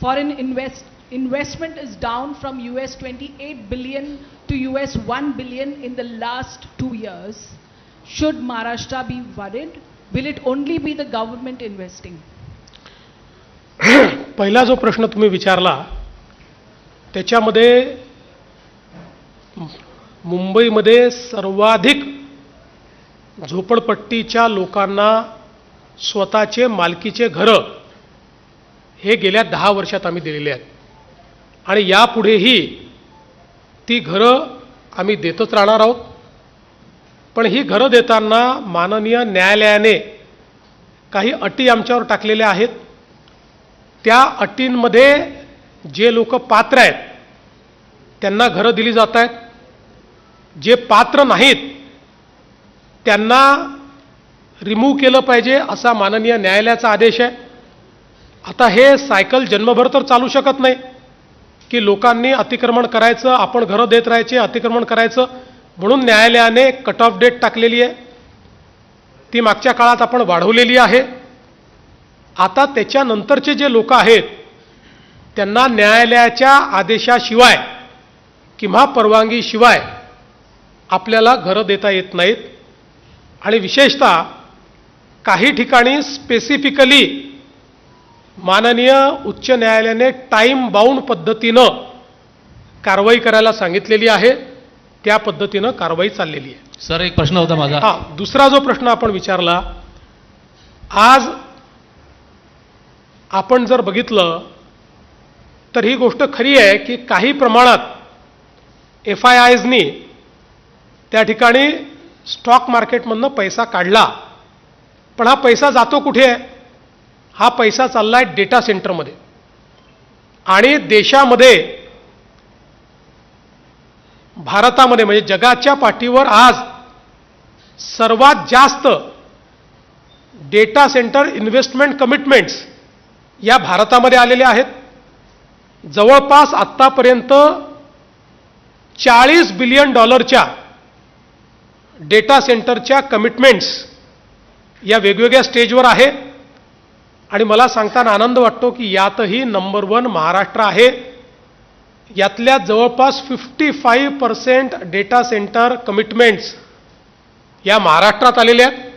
foreign investment is down from US 28 billion to US 1 billion in the last 2 years. Should Maharashtra be worried? Will it only be the government investing? पहिला जो प्रश्न तुम्ही विचारला त्याच्यामध्ये मुंबईमध्ये सर्वाधिक झोपडपट्टीच्या लोकांना स्वतःचे मालकीचे घरं हे गेल्या 10 वर्षात आम्ही दिलेले आहेत आणि यापुढेही ती घरं आम्ही देतच राहणार आहोत. पण ही घरं देताना माननीय न्यायालयाने काही अटी आमच्यावर टाकलेल्या आहेत. त्या अटींमध्ये जे लोक पात्र आहेत त्यांना घरं दिली जात आहेत. जे पात्र नाहीत त्यांना रिमूव्ह केलं पाहिजे असा माननीय न्यायालयाचा आदेश आहे. आता हे सायकल जन्मभर तर चालू शकत नाही की लोकांनी अतिक्रमण करायचं, आपण घरं देत राहायचे, अतिक्रमण करायचं. म्हणून न्यायालयाने कट ऑफ डेट टाकलेली आहे. ती मागच्या काळात आपण वाढवलेली आहे. आता त्याच्यानंतरचे जे लोक आहेत त्यांना न्यायालयाच्या आदेशाशिवाय किंवा परवानगीशिवाय आपल्याला घरं देता येत नाहीत. आणि विशेषतः काही ठिकाणी स्पेसिफिकली माननीय उच्च न्यायालयाने टाईम बाउंड पद्धतीनं कारवाई करायला सांगितलेली आहे. त्या पद्धतीनं कारवाई चाललेली आहे. सर, एक प्रश्न होता माझा. दुसरा जो प्रश्न आपण विचारला, आज आपण जर बघितलं तर ही गोष्ट खरी आहे की काही प्रमाणात FIIsनी त्या ठिकाणी स्टॉक मार्केटमधनं पैसा काढला. पण हा पैसा जातो कुठे? हा पैसा चाललाय डेटा सेंटरमध्ये. आणि देशामध्ये, भारतामध्ये म्हणजे जगाच्या पाठीवर आज सर्वात जास्त डेटा सेंटर इन्व्हेस्टमेंट कमिटमेंट्स या भारतामध्ये आलेल्या आहेत. जवळपास आत्तापर्यंत $40 बिलियन डेटा सेंटरच्या कमिटमेंट्स या वेगवेगळ्या स्टेजवर आहे. आणि मला सांगताना आनंद वाटतो की यातही नंबर 1 महाराष्ट्र आहे. यातल्या जवळपास 55% डेटा सेंटर कमिटमेंट्स या महाराष्ट्रात आलेल्या आहेत.